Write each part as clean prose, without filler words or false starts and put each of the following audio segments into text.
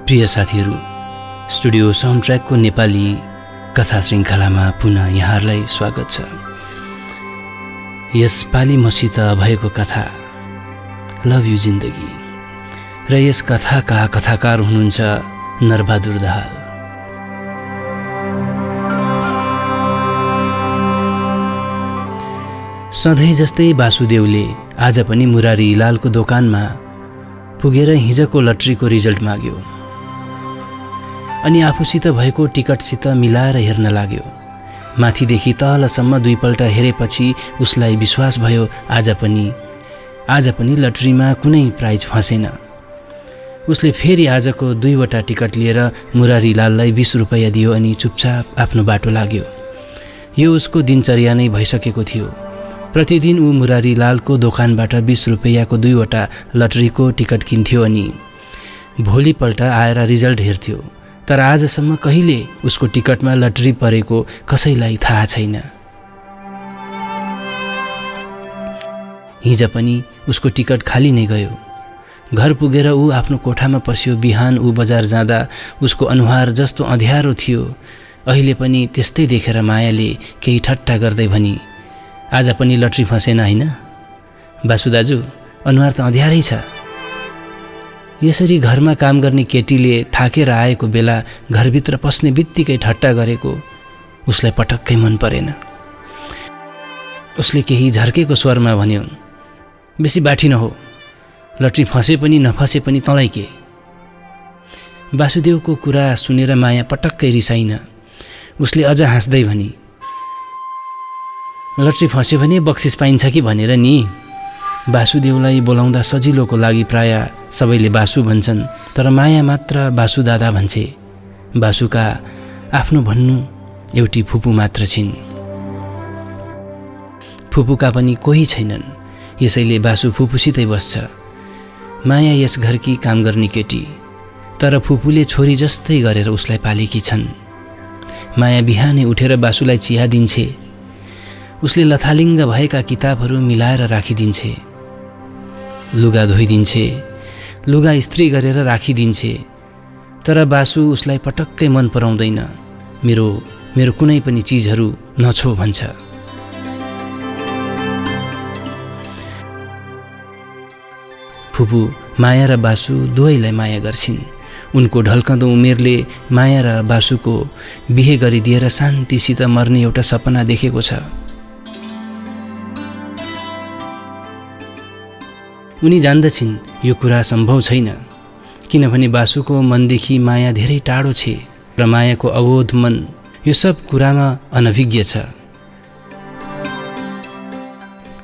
प्रिय साथीहरू, स्टुडियो साउन्डट्र्याकको नेपाली कथा श्रृङ्खलामा पुनः यहाँहरूलाई स्वागत छ। यस पालि मसित भएको कथा लभ यु जिन्दगी र यस कथाका कथाकार हुनुहुन्छ नरबहादुर दाहाल। सधैँ जस्तै वासुदेवले आज पनि मुरारी लालको दोकानमा पुगेर हिजोको लट्रीको रिजल्ट माग्यो अनि आफूसित भएको टिकटसित मिलाएर हेर्न लाग्यो। माथिदेखि तलसम्म दुईपल्ट हेरेपछि उसलाई विश्वास भयो आज पनि लट्रीमा कुनै प्राइज फसेन। उसले फेरि आजको 2वटा टिकट लिएर मुरारी लाललाई 20 रुपैयाँ दियो अनि चुपचाप आफ्नो बाटो लाग्यो। यो उसको दिनचर्या नै भइसकेको थियो। प्रतिदिन ऊ मुरारी लालको दोकानबाट 20 रुपैयाँको 2वटा लटरीको टिकट किन्थ्यो अनि भोलिपल्ट आएर रिजल्ट हेर्थ्यो। तर आजसम्म कहिले उसको टिकटमा लटरी परेको कसैलाई थाहा छैन। हिजो पनि उसको टिकट खाली नै गयो। घर पुगेर ऊ आफ्नो कोठामा पस्यो। बिहान ऊ बजार जाँदा उसको अनुहार जस्तो अँध्यारो थियो। अहिले पनि त्यस्तै देखेर मायाले केही ठट्टा गर्दै भनी, आज पनि लटरी फसेन हैन? बासु दाजु, अनुहार त अँध्यारै छ। यसरी घरमा काम गर्ने केटीले थाकेर आएको बेला घरभित्र पस्ने बित्तिकै ठट्टा गरेको उसलाई पटक्कै मन परेन। उसले केही झर्केको स्वरमा भन्यो, बेसी बाठी नहो, लटरी फसे पनि नफसे पनि तँलाई के? वासुदेवको कुरा सुनेर माया पटक्कै रिसाइन। उसले अझ हाँस्दै भनी, लटरी फस्यो भने बक्सिस पाइन्छ कि भनेर नि। वासुदेवलाई बोलाउँदा सजिलोको लागि प्राय सबैले बासु भन्छन्, तर माया मात्र बासु दादा भन्छे। बासुका आफ्नो भन्नु एउटी फुपू मात्र छिन्। फुपूका पनि कोही छैनन्, यसैले बासु फुपूसितै बस्छ। माया यस घरकी काम गर्ने केटी, तर फुपूले छोरी जस्तै गरेर उसलाई पालेकी छन्। माया बिहानै उठेर बासुलाई चिया दिन्छे। उसले लथालिङ्ग भएका किताबहरू मिलाएर राखिदिन्छे। लुगा धोइदिन्छे, लुगा इस्त्री गरेर राखिदिन्छे। तर बासु उसलाई पटक्कै मन पराउँदैन। मेरो कुनै पनि चिजहरू नछो भन्छ। फुपू माया र बासु दुवैलाई माया गर्छिन्। उनको ढल्कँदो उमेरले माया र बासुको बिहे गरिदिएर शान्तिसित मर्ने एउटा सपना देखेको छ। उनी जान्दछिन् यो कुरा सम्भव छैन, किनभने बासुको मनदेखि माया धेरै टाढो छे र मायाको अबोध मन यो सब कुरामा अनभिज्ञ छ।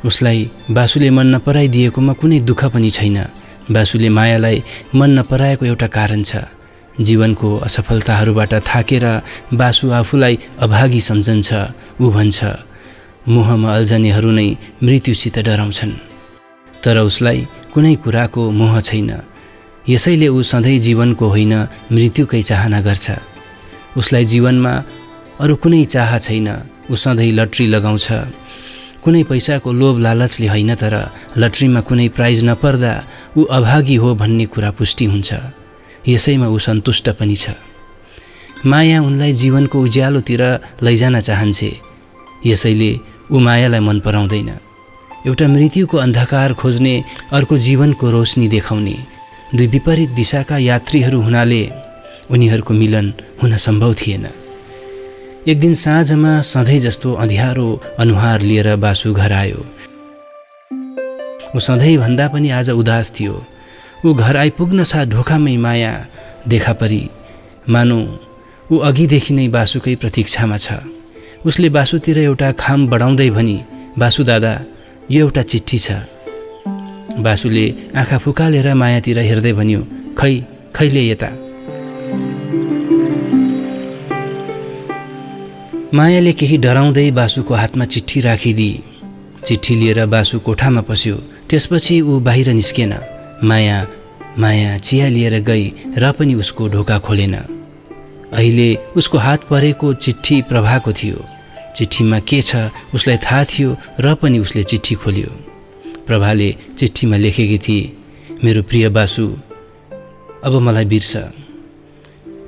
उसलाई बासुले मन नपराइदिएकोमा कुनै दुःख पनि छैन। बासुले मायालाई मन नपराएको एउटा कारण छ। जीवनको असफलताहरूबाट थाकेर बासु आफूलाई अभागी सम्झन्छ। ऊ भन्छ, मोहमा अल्झनेहरू नै मृत्युसित डराउँछन्। तर उसलाई कुनै कुराको मोह छैन। यसैले ऊ सधैँ जीवनको होइन मृत्युकै चाहना गर्छ। उसलाई जीवनमा अरू कुनै चाह छैन। ऊ सधैँ लटरी लगाउँछ। कुनै पैसाको लोभ लालचले होइन, तर लटरीमा कुनै प्राइज नपर्दा ऊ अभागी हो भन्ने कुरा पुष्टि हुन्छ। यसैमा ऊ सन्तुष्ट पनि छ। माया उनलाई जीवनको उज्यालोतिर लैजान चाहन्छे। यसैले ऊ मायालाई मन पराउँदैन। एउटा मृत्युको अन्धकार खोज्ने, अर्को जीवनको रोशनी देखाउने दुई विपरीत दिशाका यात्रीहरू हुनाले उनीहरूको मिलन हुन सम्भव थिएन। एक दिन साँझमा सधैँ जस्तो अँध्यारो अनुहार लिएर बासु घर आयो। ऊ सधैँ भन्दा पनि आज उदास थियो। ऊ घर आइपुग्न साथ ढोकामै माया देखा परी, मानो ऊ अघिदेखि नै बासुकै प्रतीक्षामा छ। उसले बासुतिर एउटा खाम बढाउँदै भनी, बासु दादा, यो एउटा चिठी छ। बासुले आँखा फुकालेर मायातिर हेर्दै भन्यो, खैले यता? मायाले केही डराउँदै बासुको हातमा चिठी राखिदिए। चिठी लिएर बासु कोठामा पस्यो। त्यसपछि ऊ बाहिर निस्केन। माया चिया लिएर गई र पनि उसको ढोका खोलेन। अहिले उसको हात परेको चिठी प्रभाको थियो। चिठीमा के छ उसलाई थाहा थियो र पनि उसले चिठी खोल्यो। प्रभाले चिठीमा लेखेकी थिए, मेरो प्रिय बासु, अब मलाई बिर्स,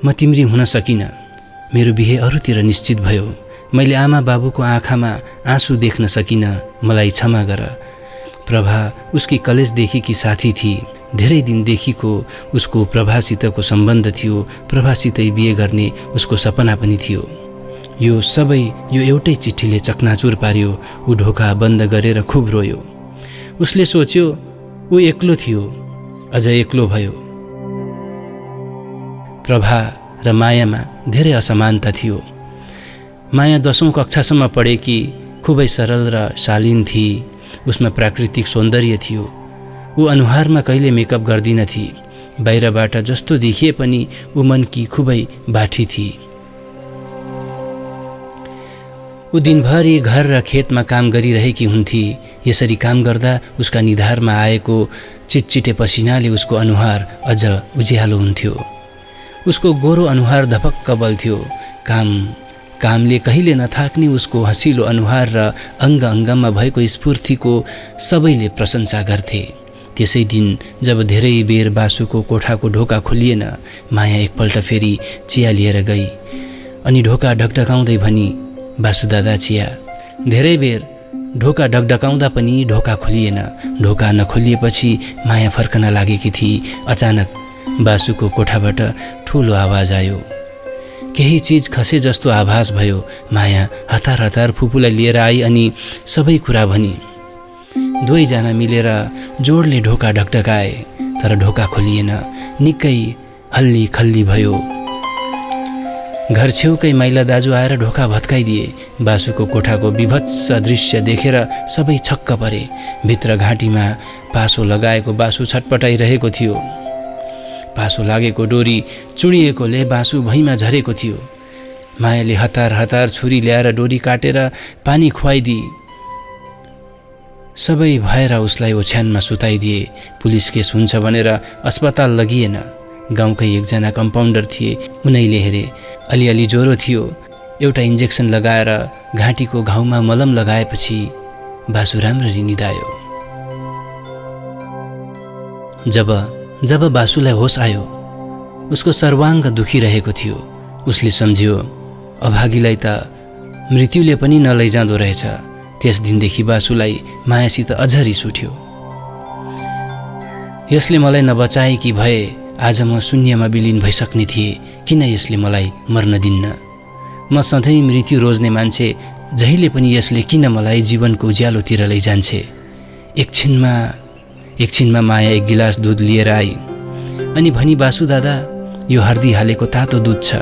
म तिम्री हुन सकिनँ। मेरो बिहे अरूतिर निश्चित भयो। मैले आमा बाबुको आँखामा आँसु देख्न सकिनँ। मलाई क्षमा गर। प्रभा उसकी कलेजदेखिकी साथी थिए। धेरै दिनदेखिको उसको प्रभासितको सम्बन्ध थियो। प्रभासितै बिहे गर्ने उसको सपना पनि थियो। यो सबै यो एउटै चिठीले चकनाचुर पार्यो। ऊ ढोका बन्द गरेर खुब रोयो। उसले सोच्यो ऊ एक्लो थियो, अझ एक्लो भयो। प्रभा र मायामा धेरै असमानता थियो। माया 10औं कक्षासम्म पढेकी, खुबै सरल र शालीन थिए। उसमा प्राकृतिक सौन्दर्य थियो। ऊ अनुहारमा कहिले मेकअप गर्दिनथी। बाहिरबाट जस्तो देखिए पनि ऊ मनकी खुबै बाठी थिए। ऊ दिनभरि घर र खेतमा काम गरिरहेकी हुन्थी। यसरी काम गर्दा उसका निधारमा आएको चिटचिटे पसिनाले उसको अनुहार अझ उज्यालो हुन्थ्यो। उसको गोरो अनुहार धपक्क बल्थ्यो। कामले कहिले नथाक्ने उसको हँसिलो अनुहार र अङ्ग अङ्गमा भएको स्फूर्तिको सबैले प्रशंसा गर्थे। त्यसै दिन जब धेरै बेर बासुको कोठाको ढोका खोलिएन, माया एकपल्ट फेरि चिया लिएर गई अनि ढोका ढकढकाउँदै भनी, बासु दादा चिया। धेरै बेर ढोका ढकढकाउँदा पनि ढोका खोलिएन। ढोका नखोलिएपछि माया फर्कन लागेकी थिई। अचानक बासुको कोठाबाट ठुलो आवाज आयो। केही चिज खसे जस्तो आभास भयो। माया हतार हतार फुपूलाई लिएर आई अनि सबै कुरा भनी। दुवैजना मिलेर जोडले ढोका ढकढकाए, तर ढोका खोलिएन। निकै हल्ली खल्ली भयो। घर छेउकै माइला दाजु आएर ढोका भत्काइदिए। बासुको कोठाको विभत्स दृश्य देखेर सबै छक्क परे। भित्र घाँटीमा पासो लगाएको बासु छटपटाइरहेको थियो। पासो लागेको डोरी चुडिएकोले बासु भुइँमा झरेको थियो। मायाले हतार हतार छुरी ल्याएर डोरी काटेर पानी खुवाइदिए। सबै भएर उसलाई ओछ्यानमा सुताइदिए। पुलिस केस हुन्छ भनेर अस्पताल लगिएन। गाउँकै एकजना कम्पाउन्डर थिए, उनैले हेरे। अलिअलि ज्वरो थियो। एउटा इन्जेक्सन लगाएर घाँटीको घाउमा मलम लगाएपछि बासु राम्ररी निदायो। जब बासुलाई होस आयो, उसको सर्वाङ्ग दुखिरहेको थियो। उसले सम्झ्यो अभागीलाई त मृत्युले पनि नलैजाँदो रहेछ। त्यस दिनदेखि बासुलाई मायासित अझ रिस उठ्यो। यसले मलाई नबचाएकी भए आज म शून्यमा विलिन भइसक्ने थिएँ। किन यसले मलाई मर्न दिन्न? म सधैँ मृत्यु रोज्ने मान्छे, जहिले पनि यसले किन मलाई जीवनको उज्यालोतिर लैजान्छे? एकछिनमा माया एक गिलास दुध लिएर आई अनि भनी, बासु दादा, यो हर्दी हालेको तातो दुध छ,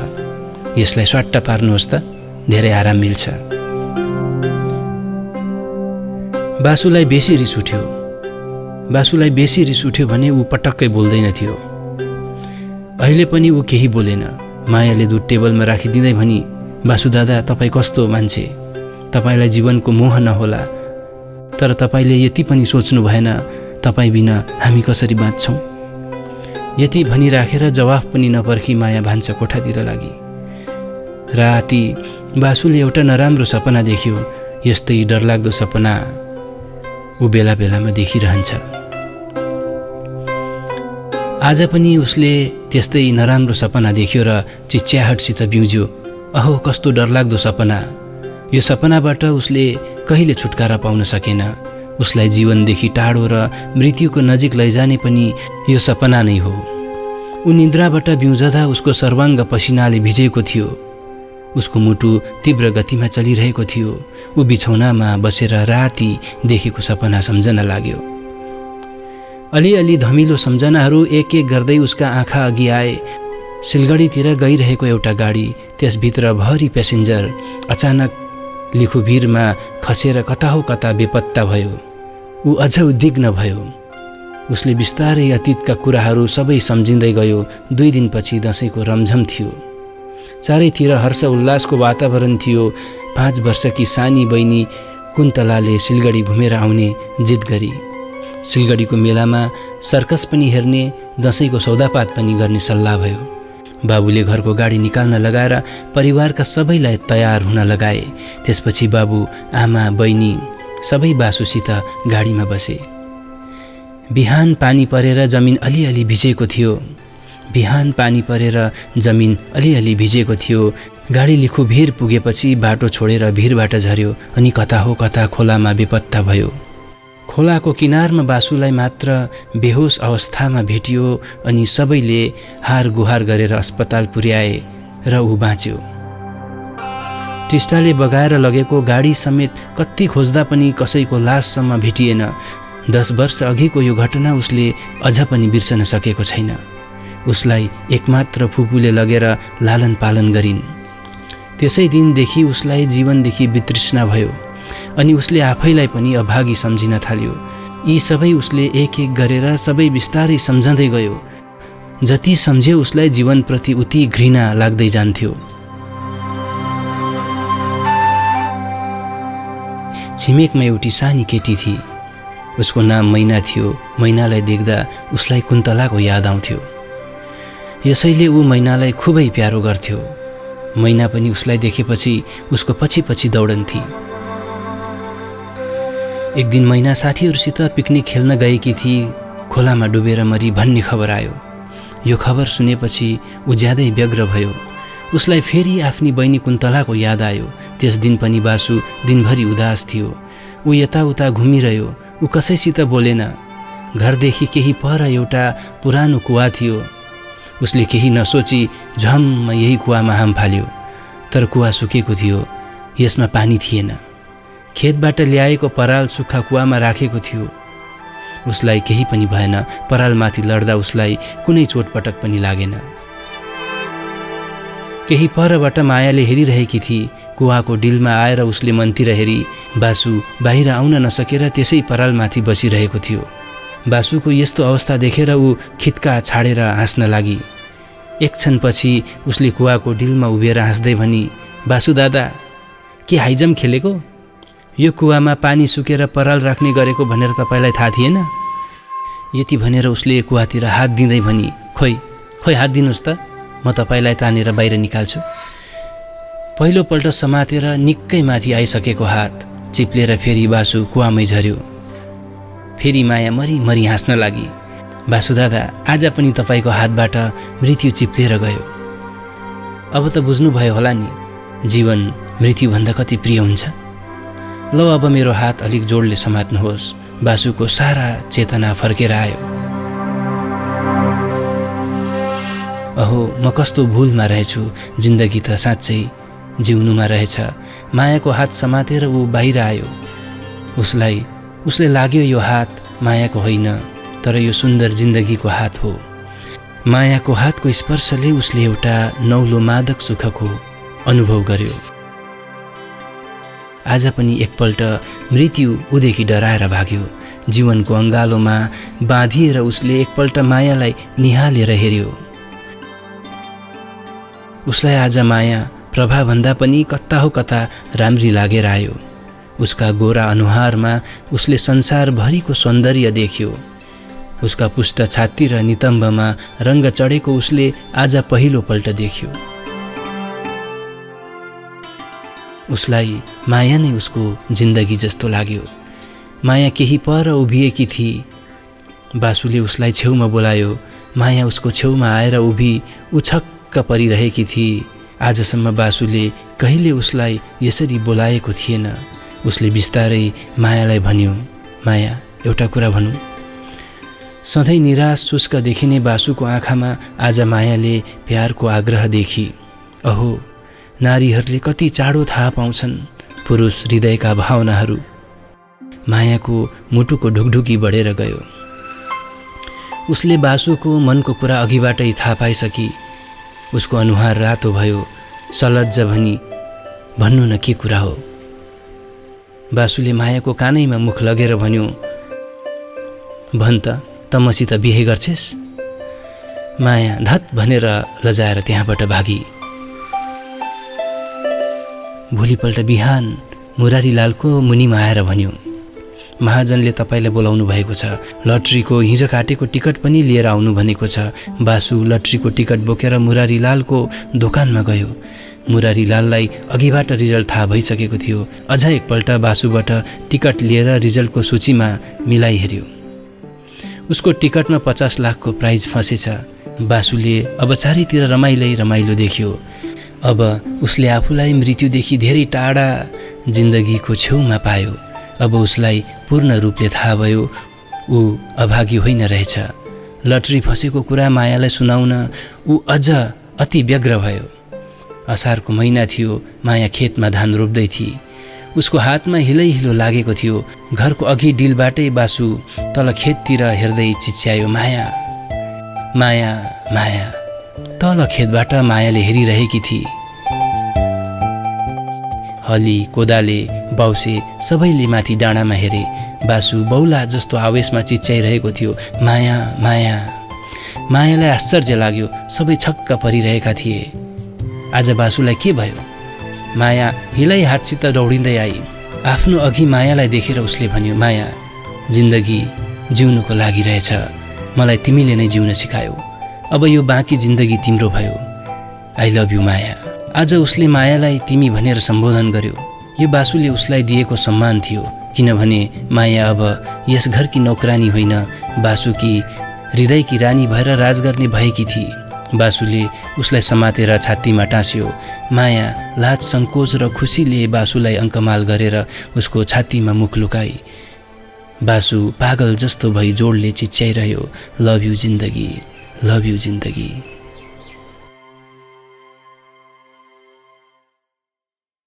यसलाई स्वाट्ट पार्नुहोस् त, धेरै आराम मिल्छ। बासुलाई बेसी रिस उठ्यो भने ऊ पटक्कै बोल्दैन थियो। अहिले पनि ऊ केही बोलेन। मायाले दुध टेबलमा राखिदिँदै भनी, बासु दादा, तपाईँ कस्तो मान्छे? तपाईँलाई जीवनको मोह नहोला, तर तपाईँले यति पनि सोच्नु भएन तपाईँ बिना हामी कसरी बाँच्छौँ? यति भनिराखेर जवाफ पनि नपर्खी माया भान्सा कोठातिर लागि। राति बासुले एउटा नराम्रो सपना देख्यो। यस्तै डरलाग्दो सपना ऊ बेला बेलामा देखिरहन्छ। आज पनि उसले त्यस्तै नराम्रो सपना देख्यो र चिच्याहटसित बिउज्यो, अहो कस्तो डरलाग्दो सपना। यो सपनाबाट उसले कहिले छुटकारा पाउन सकेन। उसलाई जीवनदेखि टाढो र मृत्युको नजिक लैजाने पनि यो सपना नै हो। ऊ निद्राबाट बिउजदा उसको सर्वाङ्ग पसिनाले भिजेको थियो। उसको मुटु तीव्र गतिमा चलिरहेको थियो। ऊ बिछौनामा बसेर राति देखेको सपना सम्झन लाग्यो। अलिअलि धमिलो सम्झनाहरू एक एक गर्दै उसका आँखा अघि आए। सिलगढीतिर गइरहेको एउटा गाडी, त्यसभित्र भरि प्यासेन्जर अचानक लिखुभिरमा खसेर कता हो कता बेपत्ता भयो। ऊ अझ उद्विग्न भयो। उसले बिस्तारै अतीतका कुराहरू सबै सम्झिँदै गयो। 2 दिनपछि दशैंको रमझम थियो। चारैतिर हर्ष उल्लासको वातावरण थियो। 5 वर्षकी सानी बहिनी कुन्तलाले सिलगढी घुमेर आउने जिद गरी। सिलगढीको मेलामा सर्कस पनि हेर्ने, दशैंको सौदापात पनि गर्ने सल्लाह भयो। बाबुले घरको गाडी निकाल्न लगाएर परिवारका सबैलाई तयार हुन लगाए। त्यसपछि बाबु, आमा, बहिनी सबै बासुसित गाडीमा बसे। बिहान पानी परेर जमिन अलिअलि भिजेको थियो। बिहान पानी परेर जमिन अलिअलि भिजेको थियो। गाडी लिखु भिर पुगेपछि बाटो छोडेर भिरबाट झर्यो अनि कता हो कता खोलामा बेपत्ता भयो। खोलाको किनारमा बासुलाई मात्र बेहोस अवस्थामा भेटियो अनि सबैले हार गुहार गरेर अस्पताल पुर्याए र ऊ बाँच्यो। टिस्टाले बगाएर लगेको गाडी समेत कति खोज्दा पनि कसैको लाससम्म भेटिएन। 10 वर्ष अघिको यो घटना उसले अझ पनि बिर्सन सकेको छैन। उसलाई एकमात्र फुपूले लगेर लालन पालन गरिन्। त्यसै दिनदेखि उसलाई जीवनदेखि वितृष्णा भयो अनि उसले आफैलाई पनि अभागी सम्झिन थाल्यो। यी सबै उसले एक एक गरेर सबै बिस्तारै सम्झँदै गयो। जति सम्झ्यो उसलाई जीवनप्रति उति घृणा लाग्दै जान्थ्यो। छिमेकमा एउटी सानी केटी थिई। उसको नाम मैना थियो। मैनालाई देख्दा उसलाई कुन्तलाको याद आउँथ्यो। यसैले ऊ मैनालाई खुबै प्यारो गर्थ्यो। मैना पनि उसलाई देखेपछि उसको पछि पछि दौडन्थी। एक दिन मैना साथीहरूसित पिकनिक खेल्न गएकी थिई। खोलामा डुबेर मरी भन्ने खबर आयो। यो खबर सुनेपछि ऊ ज्यादै व्यग्र भयो। उसलाई फेरि आफ्नी बहिनी कुन्तलाको याद आयो। त्यस दिन पनि बासु दिनभरि उदास थियो। ऊ यताउता घुमिरह्यो। ऊ कसैसित बोलेन। घरदेखि केही पर एउटा पुरानो कुवा थियो। उसले केही नसोची झम्म यही कुवामा हाम फाल्यो। तर कुवा सुकेको थियो। यसमा पानी थिएन। खेतबाट ल्याएको पराल सुक्खा कुवामा राखेको थियो। उसलाई केही पनि भएन। परालमाथि लड्दा उसलाई कुनै चोटपटक पनि लागेन। केही परबाट मायाले हेरिरहेकी थिई। कुवाको डिलमा आएर उसले मनतिर हेरी। बासु बाहिर आउन नसकेर त्यसै परालमाथि बसिरहेको थियो। बासुको यस्तो अवस्था देखेर ऊ खित्का छाडेर हाँस्न लागि। एक क्षणपछि उसले कुवाको डिलमा उभिएर हाँस्दै भनी, बासु दादा, के हाइजम खेलेको? यो कुवामा पानी सुकेर पराल राख्ने गरेको भनेर तपाईँलाई थाहा थिएन? यति भनेर उसले कुवातिर हात दिँदै भनी, खोइ हात दिनुहोस् त, म तपाईँलाई तानेर बाहिर निकाल्छु। पहिलोपल्ट समातेर निकै माथि आइसकेको हात चिप्लेर फेरि बासु कुवामै झर्यो। फेरि माया मरी मरी हाँस्न लागि। बासु दादा, आज पनि तपाईँको हातबाट मृत्यु चिप्लेर गयो। अब त बुझ्नुभयो होला नि, जीवन मृत्युभन्दा कति प्रिय हुन्छ। ल अब मेरो हात अलिक जोडले समात्नुहोस्। बासुको सारा चेतना फर्केर आयो। अहो, म कस्तो भुलमा रहेछु। जिन्दगी त साँच्चै जिउनुमा रहेछ। मायाको हात समातेर ऊ बाहिर आयो। उसले लाग्यो यो हात मायाको होइन, तर यो सुन्दर जिन्दगीको हात हो। मायाको हातको स्पर्शले उसले एउटा नौलो मादक सुखको अनुभव गर्यो। आज पनि एकपल्ट मृत्यु उदेखि डराएर भाग्यो। जीवनको अङ्गालोमा बाँधिएर उसले एकपल्ट मायालाई निहालेर हेर्यो। उसलाई आज माया प्रभाभन्दा पनि कता हो कता राम्री लागेर आयो। उसका गोरा अनुहारमा उसले संसारभरिको सौन्दर्य देख्यो। उसका पुष्ट छाती र नितम्बमा रङ्ग चढेको उसले आज पहिलोपल्ट देख्यो। उसलाई माया नै उसको जिन्दगी जस्तो लाग्यो। माया केही पर उभिएकी थिई। बासुले उसलाई छेउमा बोलायो। माया उसको छेउमा आएर उभि उछक्क परिरहेकी थिई। आजसम्म बासुले कहिले उसलाई यसरी बोलाएको थिएन। उसले बिस्तारै मायालाई भन्यो, माया, एउटा कुरा भनौँ। सधैँ निराश शुष्क देखिने बासुको आँखामा आज मायाले प्यारको आग्रह देखी। अहो, नारीहरूले कति चाँडो थाहा पाउँछन् पुरुष हृदयका भावनाहरू। मायाको मुटुको ढुकढुकी बढेर गयो। उसले बासुको मनको कुरा अघिबाटै थाहा पाइसकी। उसको अनुहार रातो भयो। सलज्ज भनी, भन्नु न के कुरा हो? बासुले मायाको कानैमा मुख लगेर भन्यो, भन् त मसित बिहे गर्छेस्? माया धत भनेर लजाएर त्यहाँबाट भागी। भोलिपल्ट बिहान मुरारीलालको मुनिमा आएर भन्यो, महाजनले तपाईँलाई बोलाउनु भएको छ। लट्रीको हिजो काटेको टिकट पनि लिएर आउनु भनेको छ। बासु लट्रीको टिकट बोकेर मुरारीलालको दोकानमा गयो। मुरारीलाललाई अघिबाट रिजल्ट थाहा भइसकेको थियो। अझ एकपल्ट बासुबाट टिकट लिएर रिजल्टको सूचीमा मिलाई हेऱ्यो। उसको टिकटमा 50 लाखको प्राइज फँसेछ। बासुले अब चारैतिर रमाइलो देख्यो। अब उसले आफूलाई मृत्युदेखि धेरै टाढा जिन्दगीको छेउमा पायो। अब उसलाई पूर्ण रूपले थाहा भयो ऊ अभागी होइन रहेछ। लटरी फसेको कुरा मायालाई सुनाउन ऊ अझ अति व्यग्र भयो। असारको महिना थियो। माया खेतमा धान रोप्दै थिए। उसको हातमा हिलो लागेको थियो। घरको अघि डिलबाटै बासु तल खेततिर हेर्दै चिच्यायो, माया माया माया। तल खेतबाट मायाले हेरिरहेकी थिए। हली कोदाले बाउसे सबैले माथि डाँडामा हेरे। बासु बौला जस्तो आवेशमा चिच्याइरहेको थियो, माया माया। मायालाई आश्चर्य लाग्यो। सबै छक्क परिरहेका थिए। आज बासुलाई के भयो? माया हिलै हातसित दौडिँदै आई। आफ्नो अघि मायालाई देखेर उसले भन्यो, माया, जिन्दगी जिउनुको लागि रहेछ। मलाई तिमीले नै जिउन सिकायौ। अब यो बाँकी जिन्दगी तिम्रो भयो। आई लभ यु माया। आज उसले मायालाई तिमी भनेर सम्बोधन गर्यो। यो बासुले उसलाई दिएको सम्मान थियो। किनभने माया अब यस घरकी नौकरानी होइन, बासुकी हृदयकी रानी भएर राज गर्ने भएकी थिए। बासुले उसलाई समातेर छातीमा टाँस्यो। माया लाज सङ्कोच र खुसीले बासुलाई अङ्कमाल गरेर उसको छातीमा मुख लुकाई। बासु पागल जस्तो भई जोडले चिच्याइरह्यो, लभ यु जिन्दगी, लभ यु जिन्दगी।